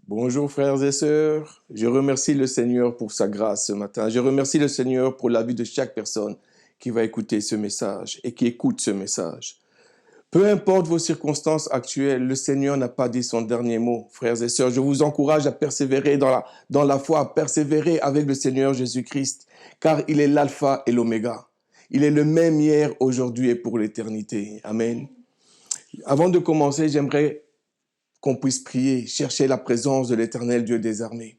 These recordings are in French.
Bonjour frères et sœurs, je remercie le Seigneur pour sa grâce ce matin. Je remercie le Seigneur pour la vie de chaque personne qui va écouter ce message et qui écoute ce message. Peu importe vos circonstances actuelles, le Seigneur n'a pas dit son dernier mot. Frères et sœurs, je vous encourage à persévérer dans la foi, à persévérer avec le Seigneur Jésus-Christ, car il est l'alpha et l'oméga. Il est le même hier, aujourd'hui et pour l'éternité. Amen. Avant de commencer, j'aimerais qu'on puisse prier, chercher la présence de l'Éternel Dieu des armées.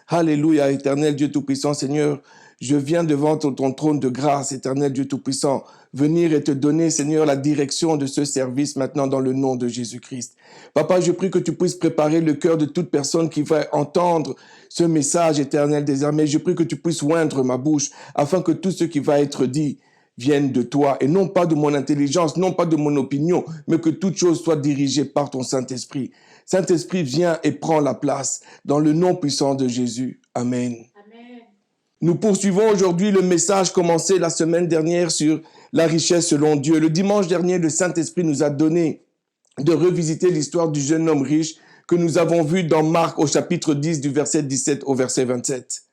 Alléluia, Éternel Dieu Tout-Puissant, Seigneur, je viens devant ton trône de grâce, Éternel Dieu Tout-Puissant, venir et te donner, Seigneur, la direction de ce service maintenant dans le nom de Jésus-Christ. Papa, je prie que tu puisses préparer le cœur de toute personne qui va entendre ce message, Éternel des armées. Je prie que tu puisses oindre ma bouche afin que tout ce qui va être dit vienne de toi et non pas de mon intelligence, non pas de mon opinion, mais que toute chose soit dirigée par ton Saint-Esprit. Saint-Esprit, viens et prends la place dans le nom puissant de Jésus. Amen. Amen. Nous poursuivons aujourd'hui le message commencé la semaine dernière sur la richesse selon Dieu. Le dimanche dernier, le Saint-Esprit nous a donné de revisiter l'histoire du jeune homme riche que nous avons vu dans Marc au chapitre 10 du verset 17 au verset 27.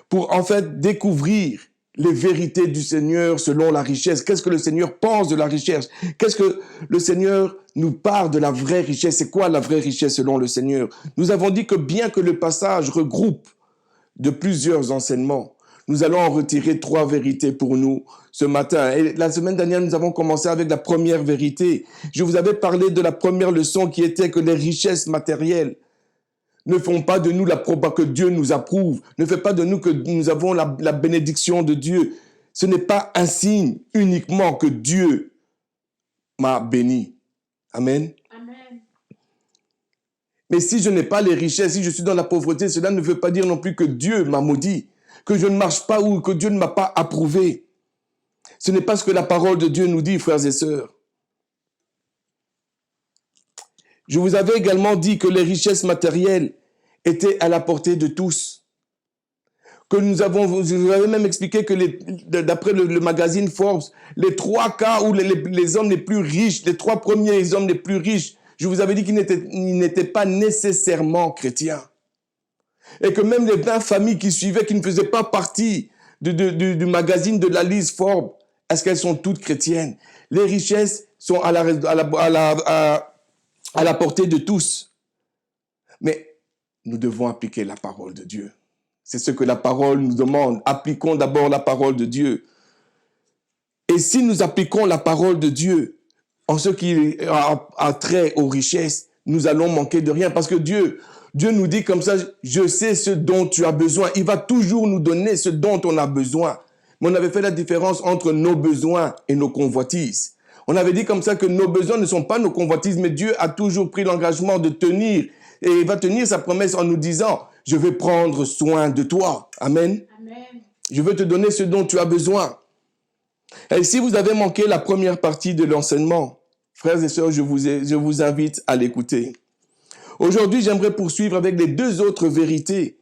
Pour en fait découvrir les vérités du Seigneur selon la richesse. Qu'est-ce que le Seigneur pense de la richesse? Qu'est-ce que le Seigneur nous parle de la vraie richesse? C'est quoi la vraie richesse selon le Seigneur? Nous avons dit que bien que le passage regroupe de plusieurs enseignements, nous allons en retirer 3 vérités pour nous ce matin. Et la semaine dernière, nous avons commencé avec la première vérité. Je vous avais parlé de la première leçon qui était que les richesses matérielles ne font pas de nous la proba que Dieu nous approuve, ne fait pas de nous que nous avons la bénédiction de Dieu. Ce n'est pas un signe uniquement que Dieu m'a béni. Amen. Amen. Mais si je n'ai pas les richesses, si je suis dans la pauvreté, cela ne veut pas dire non plus que Dieu m'a maudit, que je ne marche pas ou que Dieu ne m'a pas approuvé. Ce n'est pas ce que la parole de Dieu nous dit, frères et sœurs. Je vous avais également dit que les richesses matérielles étaient à la portée de tous. Que je vous avais même expliqué que d'après le magazine Forbes, les 3 cas où les hommes les plus riches, les 3 premiers hommes les plus riches, je vous avais dit qu'ils n'étaient pas nécessairement chrétiens. Et que même les 20 familles qui suivaient, qui ne faisaient pas partie du magazine de la liste Forbes, est-ce qu'elles sont toutes chrétiennes? Les richesses sont à la portée de tous. Mais nous devons appliquer la parole de Dieu. C'est ce que la parole nous demande. Appliquons d'abord la parole de Dieu. Et si nous appliquons la parole de Dieu en ce qui a trait aux richesses, nous allons manquer de rien. Parce que Dieu nous dit comme ça, je sais ce dont tu as besoin. Il va toujours nous donner ce dont on a besoin. Mais on avait fait la différence entre nos besoins et nos convoitises. On avait dit comme ça que nos besoins ne sont pas nos convoitises, mais Dieu a toujours pris l'engagement de tenir. Et il va tenir sa promesse en nous disant, je vais prendre soin de toi. Amen. Amen. Je veux te donner ce dont tu as besoin. Et si vous avez manqué la première partie de l'enseignement, frères et sœurs, je vous invite à l'écouter. Aujourd'hui, j'aimerais poursuivre avec les 2 autres vérités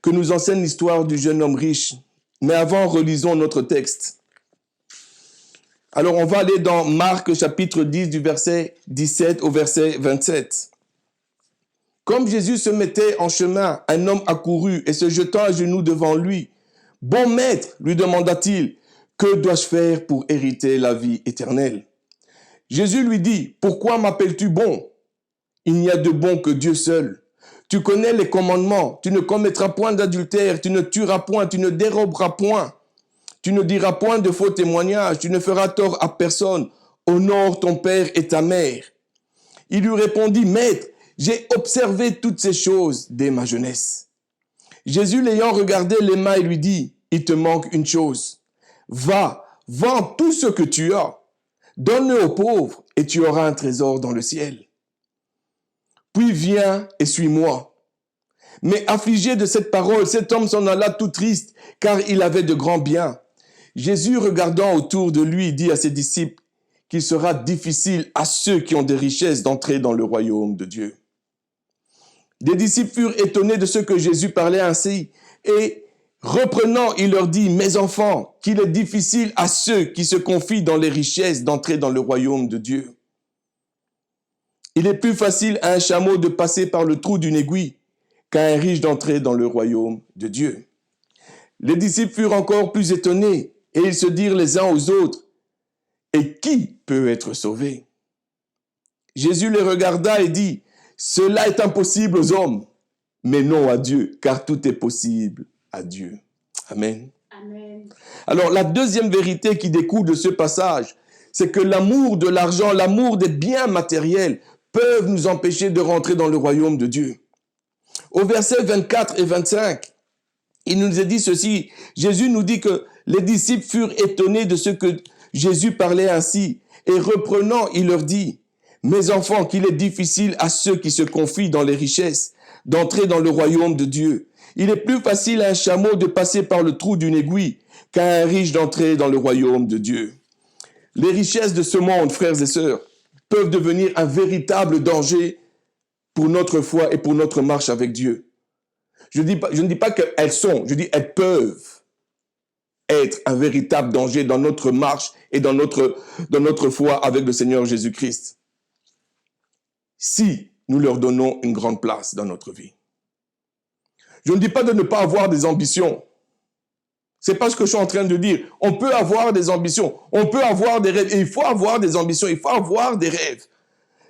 que nous enseigne l'histoire du jeune homme riche. Mais avant, relisons notre texte. Alors, on va aller dans Marc chapitre 10 du verset 17 au verset 27. Comme Jésus se mettait en chemin, un homme accourut et se jetant à genoux devant lui. « Bon maître, lui demanda-t-il, que dois-je faire pour hériter la vie éternelle ?» Jésus lui dit, « Pourquoi m'appelles-tu bon? Il n'y a de bon que Dieu seul. Tu connais les commandements, tu ne commettras point d'adultère, tu ne tueras point, tu ne déroberas point, tu ne diras point de faux témoignages, tu ne feras tort à personne, honore ton père et ta mère. » Il lui répondit, « Maître, j'ai observé toutes ces choses dès ma jeunesse. » Jésus l'ayant regardé les mains et lui dit, « Il te manque une chose. Va, vends tout ce que tu as, donne-le aux pauvres et tu auras un trésor dans le ciel. Puis viens et suis-moi. » Mais affligé de cette parole, cet homme s'en alla tout triste, car il avait de grands biens. Jésus, regardant autour de lui, dit à ses disciples qu'il sera difficile à ceux qui ont des richesses d'entrer dans le royaume de Dieu. Les disciples furent étonnés de ce que Jésus parlait ainsi, et reprenant, il leur dit, « Mes enfants, qu'il est difficile à ceux qui se confient dans les richesses d'entrer dans le royaume de Dieu. Il est plus facile à un chameau de passer par le trou d'une aiguille qu'à un riche d'entrer dans le royaume de Dieu. Les disciples furent encore plus étonnés et ils se dirent les uns aux autres, « Et qui peut être sauvé ?» Jésus les regarda et dit, « Cela est impossible aux hommes, mais non à Dieu, car tout est possible à Dieu. » Amen. Amen. Alors, la deuxième vérité qui découle de ce passage, c'est que l'amour de l'argent, l'amour des biens matériels peuvent nous empêcher de rentrer dans le royaume de Dieu. Au verset 24 et 25, il nous est dit ceci. Jésus nous dit que les disciples furent étonnés de ce que Jésus parlait ainsi. Et reprenant, il leur dit, « Mes enfants, qu'il est difficile à ceux qui se confient dans les richesses d'entrer dans le royaume de Dieu. Il est plus facile à un chameau de passer par le trou d'une aiguille qu'à un riche d'entrer dans le royaume de Dieu. » Les richesses de ce monde, frères et sœurs, peuvent devenir un véritable danger pour notre foi et pour notre marche avec Dieu. Je ne dis pas qu'elles sont, je dis elles peuvent être un véritable danger dans notre marche et dans notre foi avec le Seigneur Jésus-Christ. Si nous leur donnons une grande place dans notre vie. Je ne dis pas de ne pas avoir des ambitions. C'est pas ce que je suis en train de dire. On peut avoir des ambitions, on peut avoir des rêves, et il faut avoir des ambitions, il faut avoir des rêves.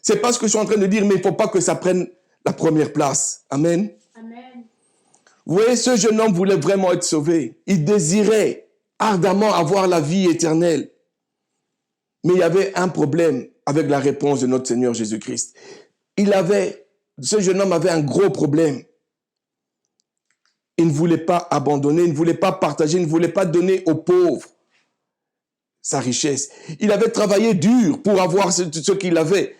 C'est pas ce que je suis en train de dire, mais il ne faut pas que ça prenne la première place. Amen. Amen. Vous voyez, ce jeune homme voulait vraiment être sauvé. Il désirait ardemment avoir la vie éternelle. Mais il y avait un problème avec la réponse de notre Seigneur Jésus-Christ. Ce jeune homme avait un gros problème. Il ne voulait pas abandonner, il ne voulait pas partager, il ne voulait pas donner aux pauvres sa richesse. Il avait travaillé dur pour avoir ce qu'il avait.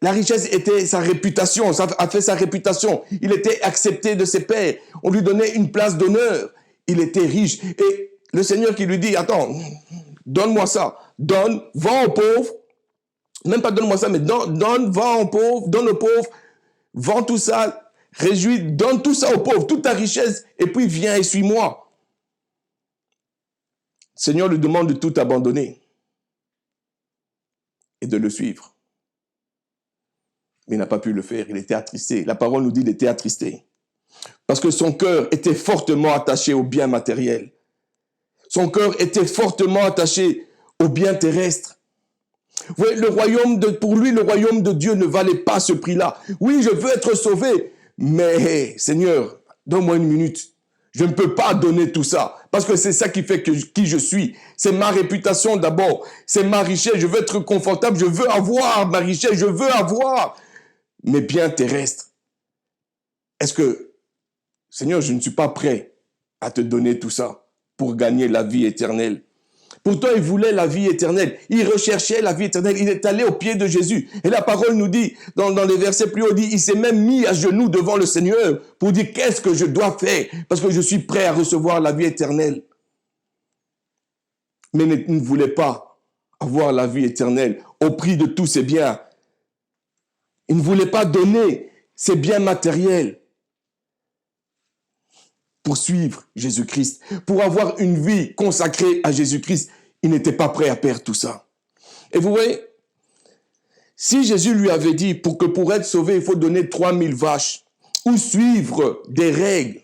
La richesse était sa réputation, ça a fait sa réputation. Il était accepté de ses pairs. On lui donnait une place d'honneur. Il était riche. Et le Seigneur qui lui dit, attends, donne-moi ça. Donne, vends aux pauvres. Même pas donne-moi ça, mais vends aux pauvres, donne aux pauvres. Vends tout ça, réjouis, donne tout ça aux pauvres, toute ta richesse, et puis viens et suis-moi. Le Seigneur lui demande de tout abandonner et de le suivre. Mais il n'a pas pu le faire, il était attristé. La parole nous dit qu'il était attristé. Parce que son cœur était fortement attaché aux biens matériels. Son cœur était fortement attaché aux biens terrestres. Vous voyez, pour lui, le royaume de Dieu ne valait pas ce prix-là. Oui, je veux être sauvé, mais Seigneur, donne-moi une minute. Je ne peux pas donner tout ça, parce que c'est ça qui fait qui je suis. C'est ma réputation d'abord, c'est ma richesse. Je veux être confortable, je veux avoir ma richesse, je veux avoir mes biens terrestres. Est-ce que, Seigneur, je ne suis pas prêt à te donner tout ça pour gagner la vie éternelle? Pourtant, il voulait la vie éternelle. Il recherchait la vie éternelle. Il est allé au pied de Jésus. Et la parole nous dit, dans les versets plus hauts, il s'est même mis à genoux devant le Seigneur pour dire, qu'est-ce que je dois faire? Parce que je suis prêt à recevoir la vie éternelle. Mais il ne voulait pas avoir la vie éternelle au prix de tous ses biens. Il ne voulait pas donner ses biens matériels pour suivre Jésus-Christ, pour avoir une vie consacrée à Jésus-Christ. Il n'était pas prêt à perdre tout ça. Et vous voyez, si Jésus lui avait dit pour être sauvé, il faut donner 3000 vaches ou suivre des règles,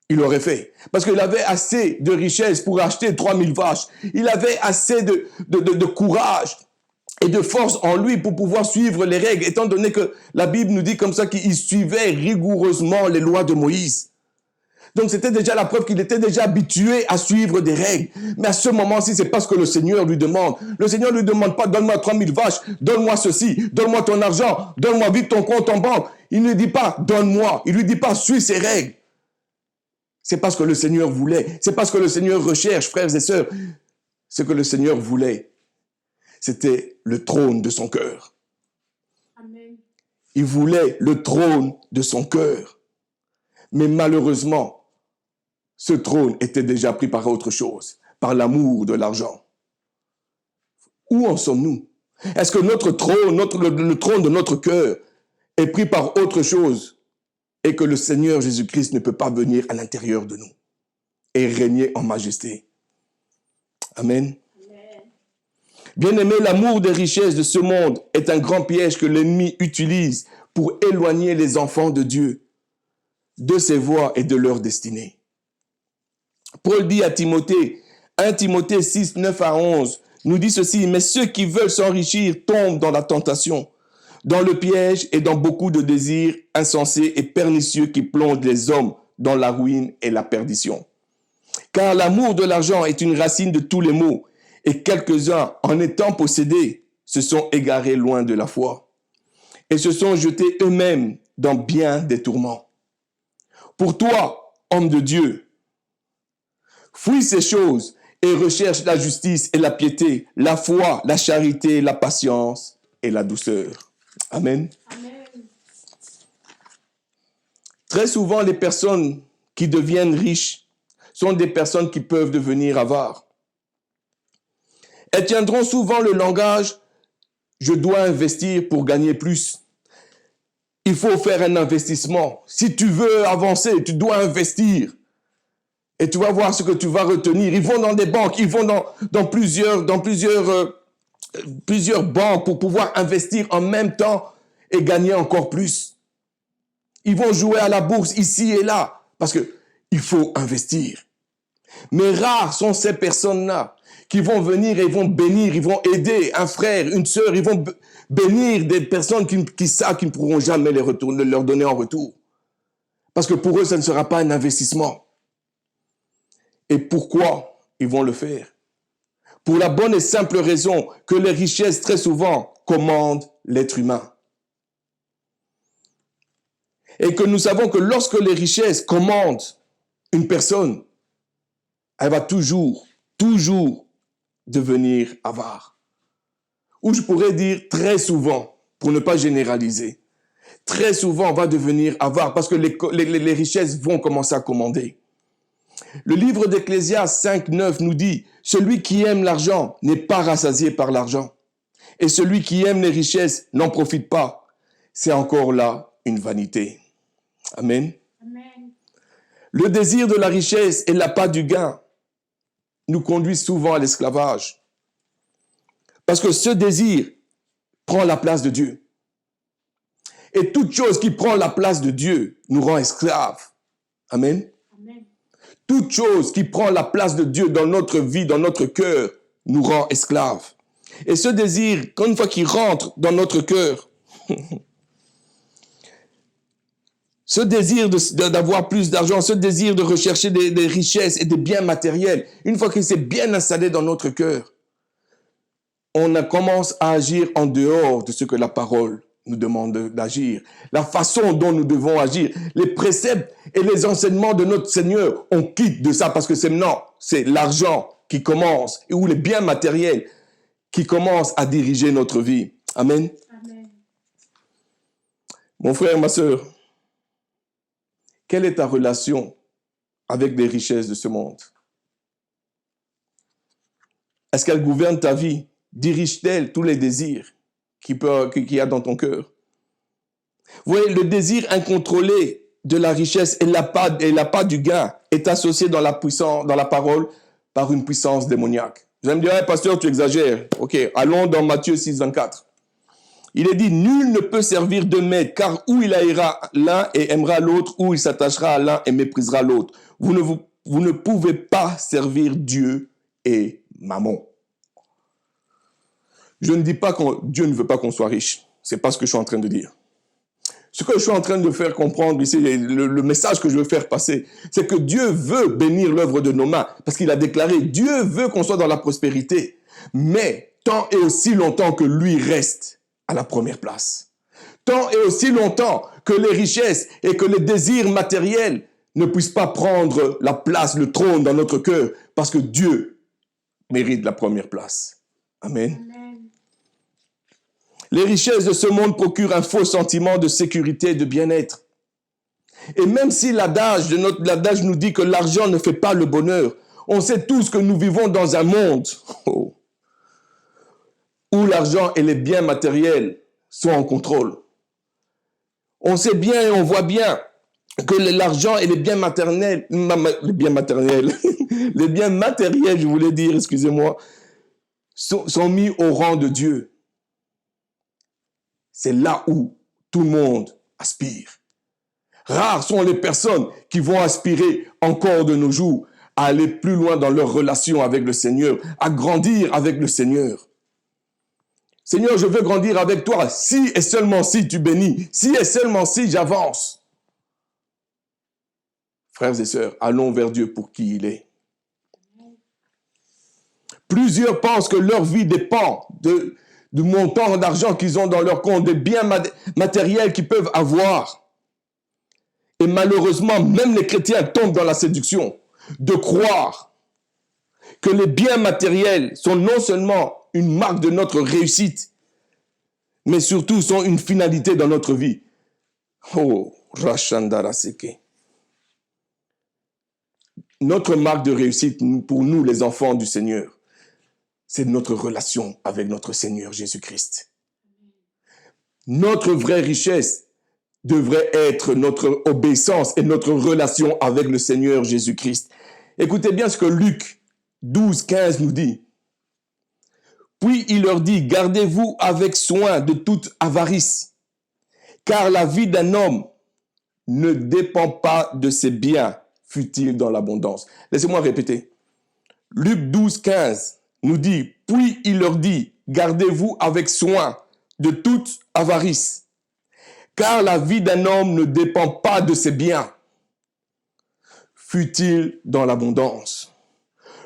il l'aurait fait. Parce qu'il avait assez de richesses pour acheter 3000 vaches. Il avait assez de courage et de force en lui pour pouvoir suivre les règles, étant donné que la Bible nous dit comme ça qu'il suivait rigoureusement les lois de Moïse. Donc c'était déjà la preuve qu'il était déjà habitué à suivre des règles. Mais à ce moment-ci, c'est pas ce que le Seigneur lui demande. Le Seigneur ne lui demande pas, donne-moi 3000 vaches, donne-moi ceci, donne-moi ton argent, donne-moi vite ton compte en banque. Il ne dit pas, donne-moi. Il lui dit pas, suis ces règles. C'est pas ce que le Seigneur voulait. C'est pas ce que le Seigneur recherche, frères et sœurs. Ce que le Seigneur voulait, c'était le trône de son cœur. Amen. Il voulait le trône de son cœur. Mais malheureusement, ce trône était déjà pris par autre chose, par l'amour de l'argent. Où en sommes-nous? Est-ce que notre trône, le trône de notre cœur est pris par autre chose et que le Seigneur Jésus-Christ ne peut pas venir à l'intérieur de nous et régner en majesté? Amen. Bien-aimé, l'amour des richesses de ce monde est un grand piège que l'ennemi utilise pour éloigner les enfants de Dieu de ses voies et de leur destinée. Paul dit à Timothée, 1 Timothée 6, 9 à 11, nous dit ceci, « Mais ceux qui veulent s'enrichir tombent dans la tentation, dans le piège et dans beaucoup de désirs insensés et pernicieux qui plongent les hommes dans la ruine et la perdition. Car l'amour de l'argent est une racine de tous les maux, et quelques-uns, en étant possédés, se sont égarés loin de la foi, et se sont jetés eux-mêmes dans bien des tourments. Pour toi, homme de Dieu, fuis ces choses et recherche la justice et la piété, la foi, la charité, la patience et la douceur. » Amen. Amen. Très souvent, les personnes qui deviennent riches sont des personnes qui peuvent devenir avares. Elles tiendront souvent le langage « je dois investir pour gagner plus ». Il faut faire un investissement. Si tu veux avancer, tu dois investir. Et tu vas voir ce que tu vas retenir. Ils vont dans des banques, ils vont dans plusieurs banques pour pouvoir investir en même temps et gagner encore plus. Ils vont jouer à la bourse ici et là parce que il faut investir. Mais rares sont ces personnes-là qui vont venir et vont bénir, ils vont aider un frère, une sœur, ils vont bénir des personnes qui savent qu'ils ne pourront jamais leur donner en retour. Parce que pour eux, ça ne sera pas un investissement. Et pourquoi ils vont le faire? Pour la bonne et simple raison que les richesses, très souvent, commandent l'être humain. Et que nous savons que lorsque les richesses commandent une personne, elle va toujours devenir avare. Ou je pourrais dire très souvent, pour ne pas généraliser, très souvent on va devenir avare parce que les richesses vont commencer à commander. Le livre d'Ecclésiaste 5, 9 nous dit « Celui qui aime l'argent n'est pas rassasié par l'argent, et celui qui aime les richesses n'en profite pas. C'est encore là une vanité. » Amen. Amen. Le désir de la richesse et l'appât du gain nous conduisent souvent à l'esclavage. Parce que ce désir prend la place de Dieu. Et toute chose qui prend la place de Dieu nous rend esclaves. Amen. Amen. Toute chose qui prend la place de Dieu dans notre vie, dans notre cœur, nous rend esclaves. Et ce désir, une fois qu'il rentre dans notre cœur, ce désir d'avoir plus d'argent, ce désir de rechercher des richesses et des biens matériels, une fois qu'il s'est bien installé dans notre cœur, on commence à agir en dehors de ce que la parole nous demande d'agir. La façon dont nous devons agir, les préceptes et les enseignements de notre Seigneur, on quitte de ça parce que c'est l'argent qui commence, ou les biens matériels qui commencent à diriger notre vie. Amen. Amen. Mon frère, ma sœur, quelle est ta relation avec les richesses de ce monde? Est-ce qu'elle gouverne ta vie? Dirige-t-elle tous les désirs qu'il y a dans ton cœur? Vous voyez, le désir incontrôlé de la richesse et l'appât du gain est associé dans la parole par une puissance démoniaque. Vous allez me dire, hey, pasteur, tu exagères. Ok, allons dans Matthieu 6, 24. Il est dit, nul ne peut servir deux maîtres, car ou il haïra l'un et aimera l'autre, ou il s'attachera à l'un et méprisera l'autre. Vous ne pouvez pas servir Dieu et Mammon. Je ne dis pas que Dieu ne veut pas qu'on soit riche. C'est pas ce que je suis en train de dire. Ce que je suis en train de faire comprendre ici, le message que je veux faire passer, c'est que Dieu veut bénir l'œuvre de nos mains, parce qu'il a déclaré, Dieu veut qu'on soit dans la prospérité, mais tant et aussi longtemps que lui reste à la première place. Tant et aussi longtemps que les richesses et que les désirs matériels ne puissent pas prendre la place, le trône dans notre cœur, parce que Dieu mérite la première place. Amen. Amen. Les richesses de ce monde procurent un faux sentiment de sécurité et de bien-être. Et même si l'adage nous dit que l'argent ne fait pas le bonheur, on sait tous que nous vivons dans un monde où l'argent et les biens matériels sont en contrôle. On sait bien et on voit bien que l'argent et les biens matériels, les biens matériels, je voulais dire, excusez-moi, sont mis au rang de Dieu. C'est là où Tout le monde aspire. Rares sont les personnes qui vont aspirer encore de nos jours à aller plus loin dans leur relation avec le Seigneur, à grandir avec le Seigneur. Seigneur, je veux grandir avec toi si et seulement si tu bénis, si et seulement si j'avance. Frères et sœurs, allons vers Dieu pour qui il est. Plusieurs pensent que leur vie dépend du montant d'argent qu'ils ont dans leur compte, des biens matériels qu'ils peuvent avoir. Et malheureusement, même les chrétiens tombent dans la séduction de croire que les biens matériels sont non seulement une marque de notre réussite, mais surtout sont une finalité dans notre vie. Oh, Rashandaraseke. Notre marque de réussite pour nous, les enfants du Seigneur, c'est notre relation avec notre Seigneur Jésus-Christ. Notre vraie richesse devrait être notre obéissance et notre relation avec le Seigneur Jésus-Christ. Écoutez bien ce que Luc 12, 15 nous dit. Puis il leur dit, gardez-vous avec soin de toute avarice, car la vie d'un homme ne dépend pas de ses biens, fut-il dans l'abondance. Laissez-moi répéter. Luc 12, 15 nous dit, puis il leur dit, gardez-vous avec soin de toute avarice, car la vie d'un homme ne dépend pas de ses biens, fut-il dans l'abondance.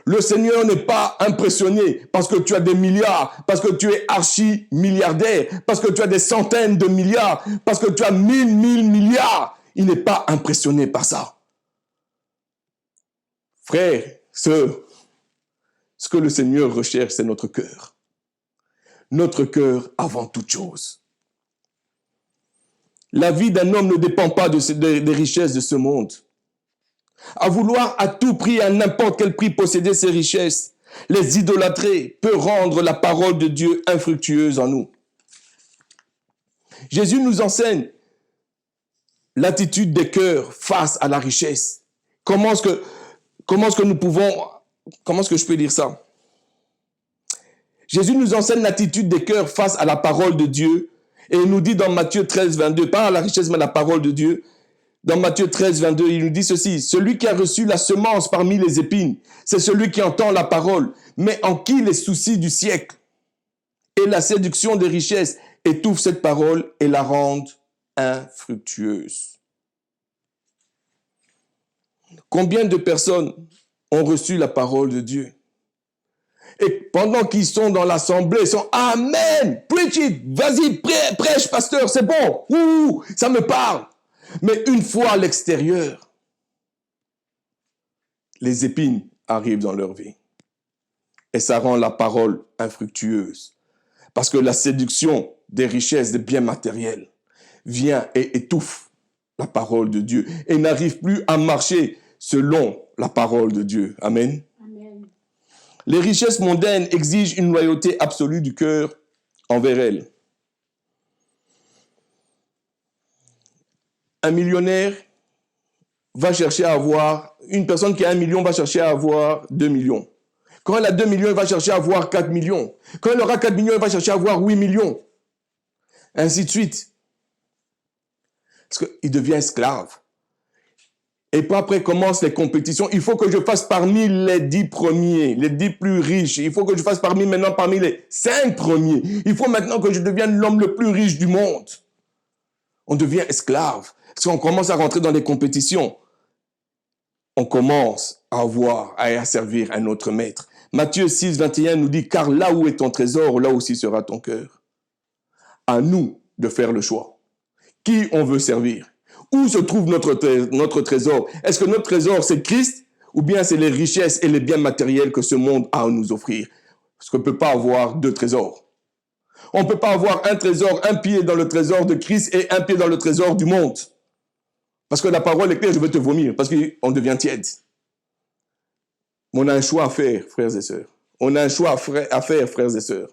Le Seigneur n'est pas impressionné parce que tu as des milliards, parce que tu es archi-milliardaire, parce que tu as des centaines de milliards, parce que tu as 1000 milliards. Il n'est pas impressionné par ça. Frères, sœurs, ce que le Seigneur recherche, c'est notre cœur. Notre cœur avant toute chose. La vie d'un homme ne dépend pas des richesses de ce monde. À vouloir à tout prix, à n'importe quel prix posséder ces richesses, les idolâtrer peut rendre la parole de Dieu infructueuse en nous. Jésus nous enseigne l'attitude des cœurs face à la richesse. Comment est-ce que je peux dire ça? Jésus nous enseigne l'attitude des cœurs face à la parole de Dieu et il nous dit dans Matthieu 13, 22, pas à la richesse mais à la parole de Dieu. Dans Matthieu 13, 22, il nous dit ceci, « Celui qui a reçu la semence parmi les épines, c'est celui qui entend la parole, mais en qui les soucis du siècle et la séduction des richesses étouffent cette parole et la rendent infructueuse. » Combien de personnes ont reçu la parole de Dieu? Et pendant qu'ils sont dans l'assemblée, ils sont « Amen! Preach it! Vas-y, prêche, pasteur, c'est bon! Ouh, ça me parle! » Mais une fois à l'extérieur, les épines arrivent dans leur vie. Et ça rend la parole infructueuse. Parce que la séduction des richesses, des biens matériels, vient et étouffe la parole de Dieu. Et n'arrive plus à marcher selon la parole de Dieu. Amen. Amen. Les richesses mondaines exigent une loyauté absolue du cœur envers elles. Un millionnaire va chercher à avoir, une personne qui a 1 million va chercher à avoir 2 millions. Quand elle a 2 millions, elle va chercher à avoir 4 millions. Quand elle aura 4 millions, elle va chercher à avoir 8 millions. Ainsi de suite. Parce qu'il devient esclave. Et puis après commencent les compétitions. Il faut que je fasse parmi les 10 premiers, les 10 plus riches. Il faut que je fasse parmi les 5 premiers. Il faut maintenant que je devienne l'homme le plus riche du monde. On devient esclave. Parce qu'on commence à rentrer dans les compétitions. On commence à avoir, à servir un autre maître. Matthieu 6, 21 nous dit, car là où est ton trésor, là aussi sera ton cœur. À nous de faire le choix. Qui on veut servir? Où se trouve notre trésor? Est-ce que notre trésor c'est Christ? Ou bien c'est les richesses et les biens matériels que ce monde a à nous offrir? Parce qu'on ne peut pas avoir 2 trésors. On ne peut pas avoir un trésor, un pied dans le trésor de Christ et un pied dans le trésor du monde. Parce que la parole est claire, je vais te vomir, parce qu'on devient tiède. Mais on a un choix à faire, frères et sœurs. On a un choix à faire, frères et sœurs.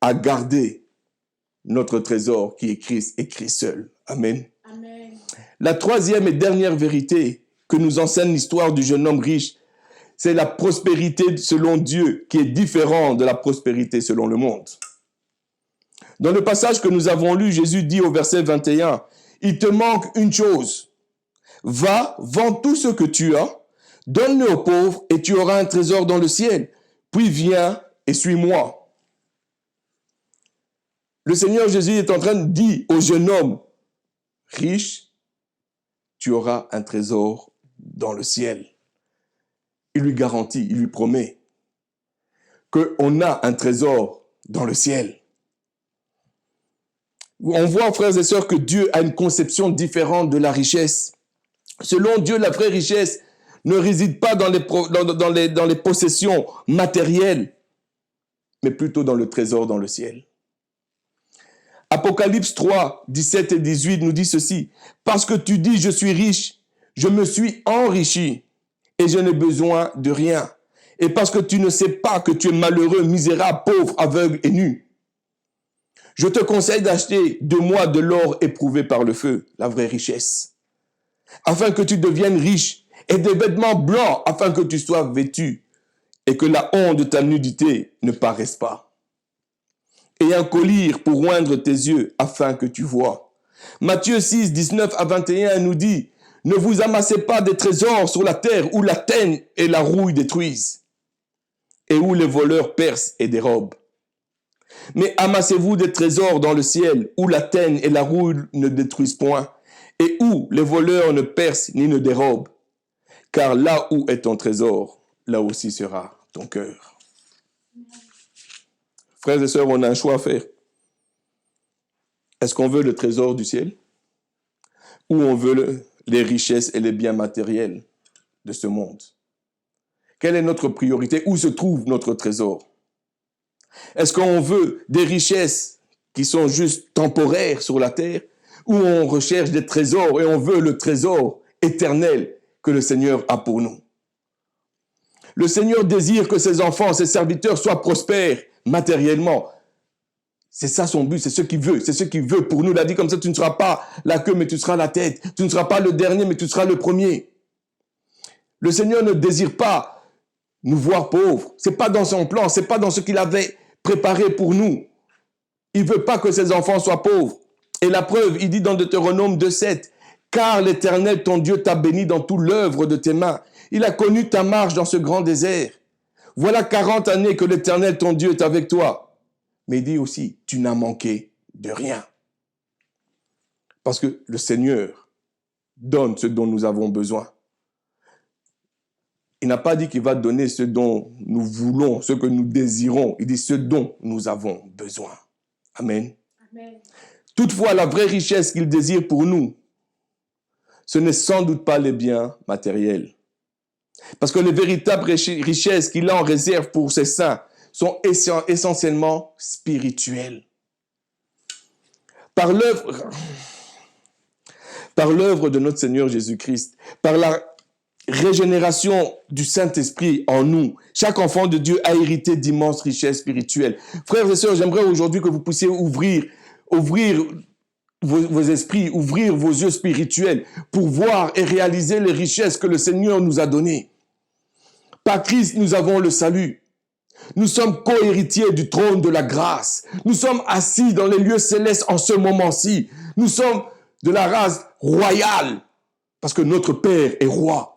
À garder notre trésor qui est Christ et Christ seul. Amen. Amen. La troisième et dernière vérité que nous enseigne l'histoire du jeune homme riche, c'est la prospérité selon Dieu qui est différente de la prospérité selon le monde. Dans le passage que nous avons lu, Jésus dit au verset 21, « Il te manque une chose. Va, vends tout ce que tu as, donne-le aux pauvres et tu auras un trésor dans le ciel. Puis viens et suis-moi. » Le Seigneur Jésus est en train de dire au jeune homme, « Riche, tu auras un trésor dans le ciel. » Il lui garantit, il lui promet qu'on a un trésor dans le ciel. On voit, frères et sœurs, que Dieu a une conception différente de la richesse. Selon Dieu, la vraie richesse ne réside pas dans les possessions matérielles, mais plutôt dans le trésor dans le ciel. Apocalypse 3, 17 et 18 nous dit ceci. « Parce que tu dis, je suis riche, je me suis enrichi et je n'ai besoin de rien. Et parce que tu ne sais pas que tu es malheureux, misérable, pauvre, aveugle et nu. Je te conseille d'acheter de moi de l'or éprouvé par le feu, la vraie richesse, afin que tu deviennes riche, et des vêtements blancs, afin que tu sois vêtu, et que la honte de ta nudité ne paraisse pas. Et un collier pour oindre tes yeux, afin que tu vois. » Matthieu 6, 19 à 21 nous dit, « Ne vous amassez pas des trésors sur la terre, où la teigne et la rouille détruisent, et où les voleurs percent et dérobent. Mais amassez-vous des trésors dans le ciel, où la teigne et la rouille ne détruisent point, et où les voleurs ne percent ni ne dérobent. Car là où est ton trésor, là aussi sera ton cœur. » Frères et sœurs, on a un choix à faire. Est-ce qu'on veut le trésor du ciel, ou on veut les richesses et les biens matériels de ce monde? Quelle est notre priorité? Où se trouve notre trésor? Est-ce qu'on veut des richesses qui sont juste temporaires sur la terre, ou on recherche des trésors et on veut le trésor éternel que le Seigneur a pour nous? Le Seigneur désire que ses enfants, ses serviteurs soient prospères matériellement. C'est ça son but, c'est ce qu'il veut. C'est ce qu'il veut pour nous. Il a dit comme ça, tu ne seras pas la queue, mais tu seras la tête. Tu ne seras pas le dernier, mais tu seras le premier. Le Seigneur ne désire pas nous voir pauvres. C'est pas dans son plan, c'est pas dans ce qu'il avait préparé pour nous. Il veut pas que ses enfants soient pauvres. Et la preuve, il dit dans Deutéronome 2,7, « Car l'Éternel, ton Dieu, t'a béni dans toute l'œuvre de tes mains. Il a connu ta marche dans ce grand désert. Voilà 40 années que l'Éternel, ton Dieu, est avec toi. » Mais il dit aussi, « Tu n'as manqué de rien. » Parce que le Seigneur donne ce dont nous avons besoin. Il n'a pas dit qu'il va donner ce dont nous voulons, ce que nous désirons. Il dit ce dont nous avons besoin. Amen. Amen. Toutefois, la vraie richesse qu'il désire pour nous, ce n'est sans doute pas les biens matériels. Parce que les véritables richesses qu'il a en réserve pour ses saints sont essentiellement spirituelles. Par l'œuvre de notre Seigneur Jésus-Christ, par la régénération du Saint-Esprit en nous, chaque enfant de Dieu a hérité d'immenses richesses spirituelles. Frères et sœurs, j'aimerais aujourd'hui que vous puissiez ouvrir vos esprits, ouvrir vos yeux spirituels pour voir et réaliser les richesses que le Seigneur nous a données. Par Christ, nous avons le salut. Nous sommes co-héritiers du trône de la grâce. Nous sommes assis dans les lieux célestes en ce moment-ci. Nous sommes de la race royale parce que notre Père est roi.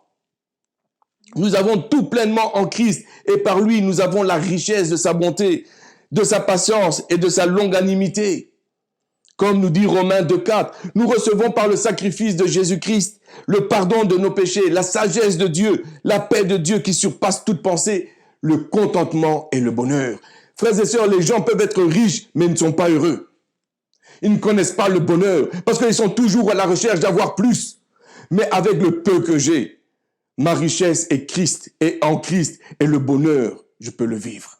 Nous avons tout pleinement en Christ et par lui, nous avons la richesse de sa bonté, de sa patience et de sa longanimité. Comme nous dit Romains 2,4, nous recevons par le sacrifice de Jésus-Christ le pardon de nos péchés, la sagesse de Dieu, la paix de Dieu qui surpasse toute pensée, le contentement et le bonheur. Frères et sœurs, les gens peuvent être riches, mais ne sont pas heureux. Ils ne connaissent pas le bonheur parce qu'ils sont toujours à la recherche d'avoir plus. Mais avec le peu que j'ai, ma richesse est Christ et en Christ et le bonheur, je peux le vivre.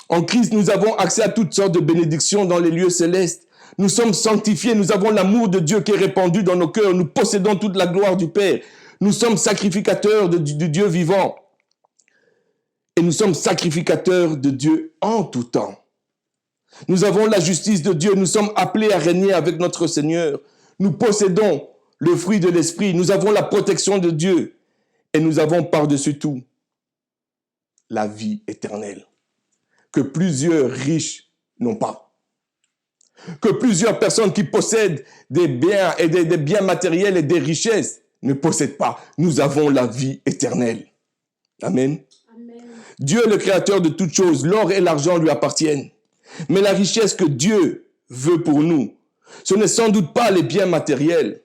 En Christ, nous avons accès à toutes sortes de bénédictions dans les lieux célestes. Nous sommes sanctifiés, nous avons l'amour de Dieu qui est répandu dans nos cœurs, nous possédons toute la gloire du Père. Nous sommes sacrificateurs de Dieu vivant. Et nous sommes sacrificateurs de Dieu en tout temps. Nous avons la justice de Dieu, nous sommes appelés à régner avec notre Seigneur. Nous possédons le fruit de l'Esprit, nous avons la protection de Dieu. Et nous avons par-dessus tout la vie éternelle, que plusieurs riches n'ont pas. Que plusieurs personnes qui possèdent des biens et des biens matériels et des richesses ne possèdent pas. Nous avons la vie éternelle. Amen. Amen. Dieu est le créateur de toutes choses. L'or et l'argent lui appartiennent. Mais la richesse que Dieu veut pour nous, ce n'est sans doute pas les biens matériels.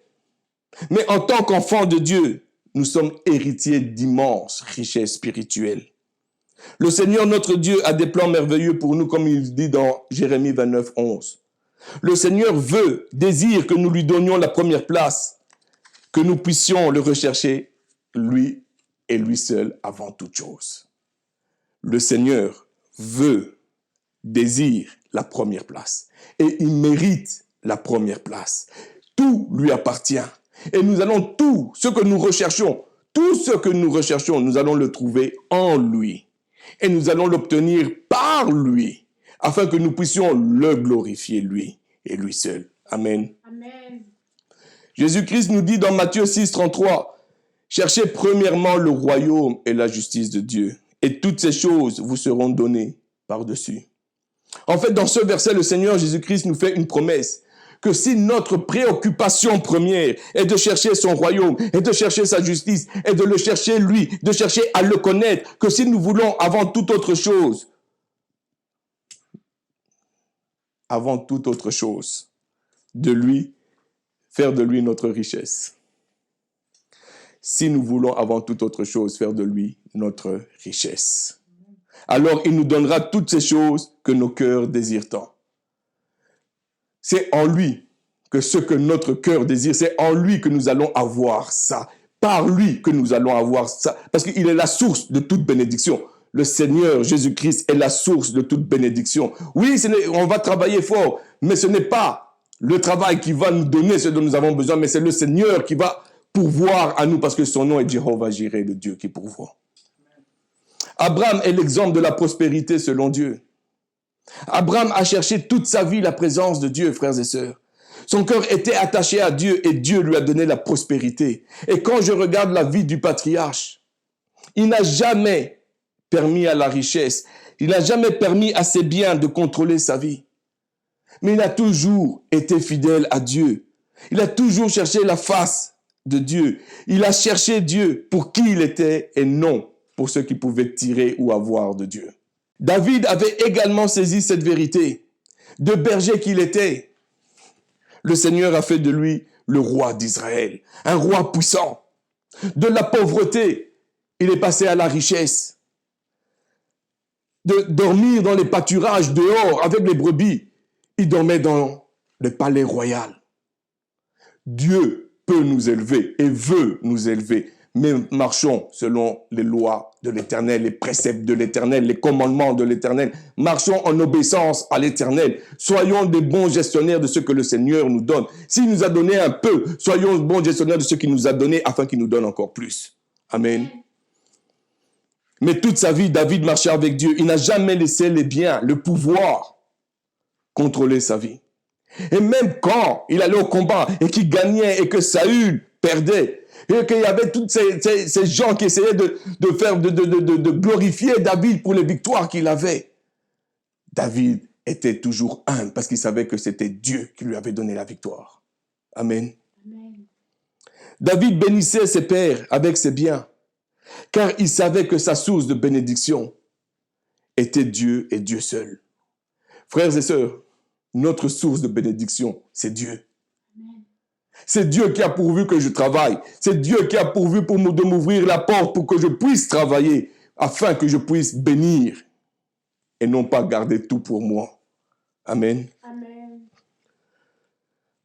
Mais en tant qu'enfants de Dieu, nous sommes héritiers d'immenses richesses spirituelles. Le Seigneur notre Dieu a des plans merveilleux pour nous, comme il dit dans Jérémie 29, 11. Le Seigneur désire que nous lui donnions la première place, que nous puissions le rechercher, lui et lui seul, avant toute chose. Le Seigneur désire la première place et il mérite la première place. Tout lui appartient et nous allons tout ce que nous recherchons, nous allons le trouver en lui et nous allons l'obtenir par lui afin que nous puissions le glorifier lui et lui seul. Amen. Amen. Jésus-Christ nous dit dans Matthieu 6, 33, « Cherchez premièrement le royaume et la justice de Dieu, et toutes ces choses vous seront données par-dessus. » En fait, dans ce verset, le Seigneur Jésus-Christ nous fait une promesse que si notre préoccupation première est de chercher son royaume, et de chercher sa justice, et de le chercher lui, de chercher à le connaître, que si nous voulons avant toute autre chose, de lui, faire de lui notre richesse. Si nous voulons avant toute autre chose faire de lui notre richesse, alors il nous donnera toutes ces choses que nos cœurs désirent tant. C'est en lui que ce que notre cœur désire, c'est en lui que nous allons avoir ça. Par lui que nous allons avoir ça. Parce qu'il est la source de toute bénédiction. Le Seigneur Jésus-Christ est la source de toute bénédiction. Oui, on va travailler fort, mais ce n'est pas le travail qui va nous donner ce dont nous avons besoin, mais c'est le Seigneur qui va pourvoir à nous, parce que son nom est Jéhovah Jireh, le Dieu qui pourvoit. Abraham est l'exemple de la prospérité selon Dieu. Abraham a cherché toute sa vie la présence de Dieu, frères et sœurs. Son cœur était attaché à Dieu et Dieu lui a donné la prospérité. Et quand je regarde la vie du patriarche, il n'a jamais permis à la richesse, il n'a jamais permis à ses biens de contrôler sa vie. Mais il a toujours été fidèle à Dieu. Il a toujours cherché la face de Dieu. Il a cherché Dieu pour qui il était et non pour ce qu'il pouvait tirer ou avoir de Dieu. David avait également saisi cette vérité. De berger qu'il était, le Seigneur a fait de lui le roi d'Israël, un roi puissant. De la pauvreté, il est passé à la richesse. De dormir dans les pâturages dehors avec les brebis, il dormait dans le palais royal. Dieu peut nous élever et veut nous élever, mais marchons selon les lois de l'Éternel, les préceptes de l'Éternel, les commandements de l'Éternel. Marchons en obéissance à l'Éternel. Soyons des bons gestionnaires de ce que le Seigneur nous donne. S'il nous a donné un peu, soyons bons gestionnaires de ce qu'il nous a donné afin qu'il nous donne encore plus. Amen. Mais toute sa vie, David marchait avec Dieu. Il n'a jamais laissé les biens, le pouvoir, contrôler sa vie. Et même quand il allait au combat et qu'il gagnait et que Saül perdait, et qu'il y avait tous ces gens qui essayaient de glorifier David pour les victoires qu'il avait, David était toujours humble parce qu'il savait que c'était Dieu qui lui avait donné la victoire. Amen. Amen. David bénissait ses pères avec ses biens, car il savait que sa source de bénédiction était Dieu et Dieu seul. Frères et sœurs, notre source de bénédiction, c'est Dieu. Amen. C'est Dieu qui a pourvu que je travaille. C'est Dieu qui a pourvu de m'ouvrir la porte pour que je puisse travailler, afin que je puisse bénir et non pas garder tout pour moi. Amen. Amen.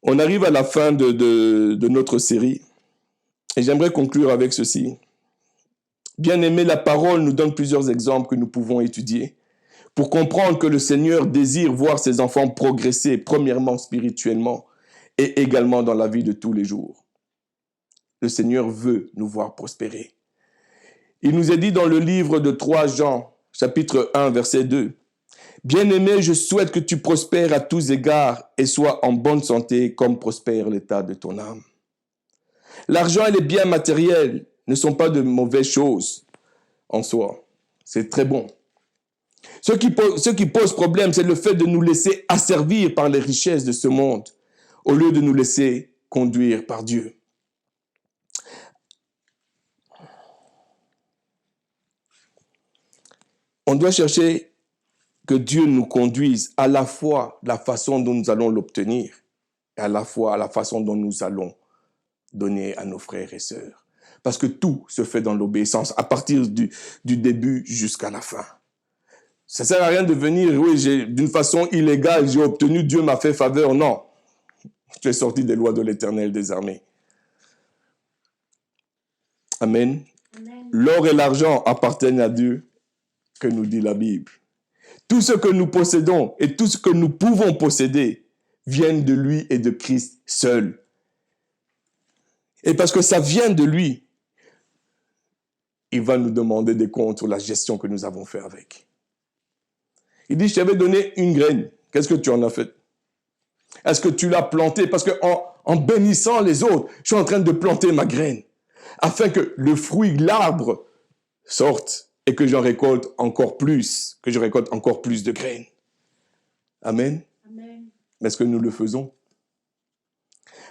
On arrive à la fin de notre série et j'aimerais conclure avec ceci. Bien-aimé, la parole nous donne plusieurs exemples que nous pouvons étudier pour comprendre que le Seigneur désire voir ses enfants progresser, premièrement spirituellement et également dans la vie de tous les jours. Le Seigneur veut nous voir prospérer. Il nous est dit dans le livre de 3 Jean, chapitre 1, verset 2, « Bien-aimé, je souhaite que tu prospères à tous égards et sois en bonne santé comme prospère l'état de ton âme. » L'argent et les biens matériels ne sont pas de mauvaises choses en soi. C'est très bon. Ce qui pose problème, c'est le fait de nous laisser asservir par les richesses de ce monde, au lieu de nous laisser conduire par Dieu. On doit chercher que Dieu nous conduise à la fois la façon dont nous allons l'obtenir, et à la fois la façon dont nous allons donner à nos frères et sœurs. Parce que tout se fait dans l'obéissance, à partir du début jusqu'à la fin. Ça ne sert à rien de venir, oui, d'une façon illégale, j'ai obtenu, Dieu m'a fait faveur. Non, tu es sorti des lois de l'Éternel des armées. Amen. Amen. L'or et l'argent appartiennent à Dieu, que nous dit la Bible. Tout ce que nous possédons et tout ce que nous pouvons posséder viennent de lui et de Christ seul. Et parce que ça vient de lui, il va nous demander des comptes sur la gestion que nous avons fait avec. Il dit, je t'avais donné une graine. Qu'est-ce que tu en as fait? Est-ce que tu l'as plantée? Parce qu'en bénissant les autres, je suis en train de planter ma graine, afin que le fruit, l'arbre, sorte et que j'en récolte encore plus, que je récolte encore plus de graines. Amen. Amen. Est-ce que nous le faisons?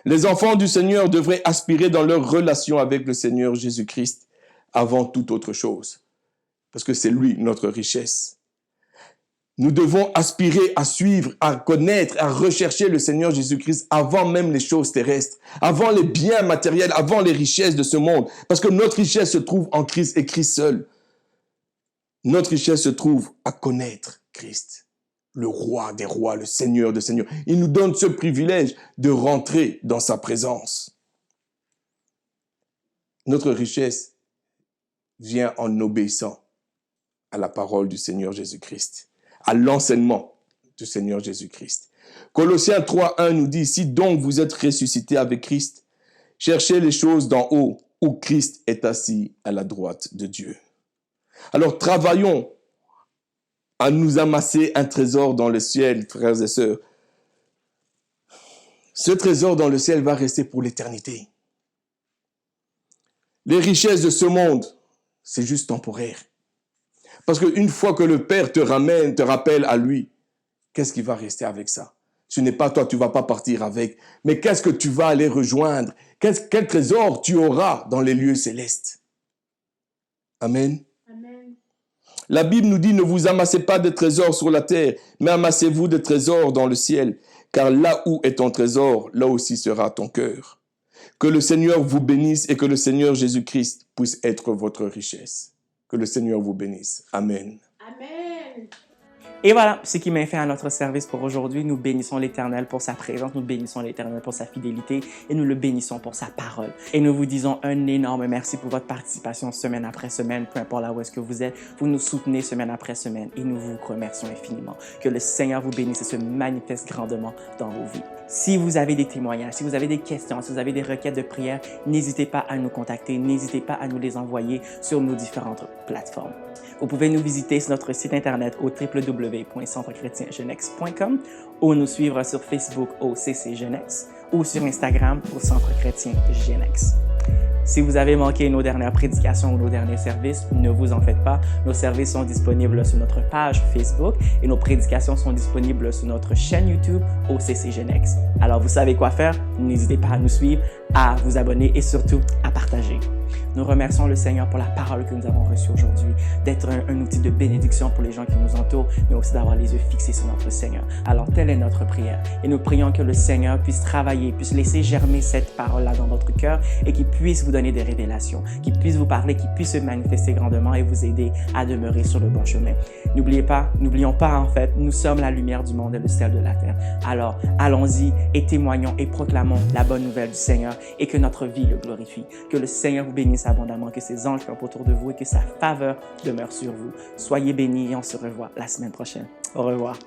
Les enfants du Seigneur devraient aspirer dans leur relation avec le Seigneur Jésus-Christ avant toute autre chose, parce que c'est lui notre richesse. Nous devons aspirer à suivre, à connaître, à rechercher le Seigneur Jésus-Christ avant même les choses terrestres, avant les biens matériels, avant les richesses de ce monde. Parce que notre richesse se trouve en Christ et Christ seul. Notre richesse se trouve à connaître Christ, le roi des rois, le Seigneur des seigneurs. Il nous donne ce privilège de rentrer dans sa présence. Notre richesse vient en obéissant à la parole du Seigneur Jésus-Christ, à l'enseignement du Seigneur Jésus-Christ. Colossiens 3:1 nous dit, si donc vous êtes ressuscités avec Christ, cherchez les choses d'en haut, où Christ est assis à la droite de Dieu. Alors travaillons à nous amasser un trésor dans le ciel, frères et sœurs. Ce trésor dans le ciel va rester pour l'éternité. Les richesses de ce monde, c'est juste temporaire. Parce qu'une fois que le Père te ramène, te rappelle à lui, qu'est-ce qui va rester avec ça? Ce n'est pas toi, tu ne vas pas partir avec. Mais qu'est-ce que tu vas aller rejoindre? Quel trésor tu auras dans les lieux célestes? Amen. Amen. La Bible nous dit, ne vous amassez pas de trésors sur la terre, mais amassez-vous de trésors dans le ciel. Car là où est ton trésor, là aussi sera ton cœur. Que le Seigneur vous bénisse et que le Seigneur Jésus-Christ puisse être votre richesse. Que le Seigneur vous bénisse. Amen. Amen. Et voilà ce qui met fin à notre service pour aujourd'hui. Nous bénissons l'Éternel pour sa présence, nous bénissons l'Éternel pour sa fidélité et nous le bénissons pour sa parole. Et nous vous disons un énorme merci pour votre participation semaine après semaine, peu importe là où est-ce que vous êtes. Vous nous soutenez semaine après semaine et nous vous remercions infiniment. Que le Seigneur vous bénisse et se manifeste grandement dans vos vies. Si vous avez des témoignages, si vous avez des questions, si vous avez des requêtes de prière, n'hésitez pas à nous contacter, n'hésitez pas à nous les envoyer sur nos différentes plateformes. Vous pouvez nous visiter sur notre site internet au www.centrechrétiengenex.com ou nous suivre sur Facebook au CC Genex ou sur Instagram au Centre Chrétien Genex. Si vous avez manqué nos dernières prédications ou nos derniers services, ne vous en faites pas. Nos services sont disponibles sur notre page Facebook et nos prédications sont disponibles sur notre chaîne YouTube OCC Genex. Alors, vous savez quoi faire? N'hésitez pas à nous suivre, à vous abonner et surtout à partager. Nous remercions le Seigneur pour la parole que nous avons reçue aujourd'hui, d'être un outil de bénédiction pour les gens qui nous entourent, mais aussi d'avoir les yeux fixés sur notre Seigneur. Alors, telle est notre prière. Et nous prions que le Seigneur puisse travailler, puisse laisser germer cette parole-là dans votre cœur et qu'il puisse vous donner des révélations, qu'il puisse vous parler, qu'il puisse se manifester grandement et vous aider à demeurer sur le bon chemin. N'oublions pas en fait, nous sommes la lumière du monde et le sel de la terre. Alors, allons-y et témoignons et proclamons la bonne nouvelle du Seigneur et que notre vie le glorifie. Que le Seigneur vous bénisse abondamment, que ses anges campent autour de vous et que sa faveur demeure sur vous. Soyez bénis et on se revoit la semaine prochaine. Au revoir.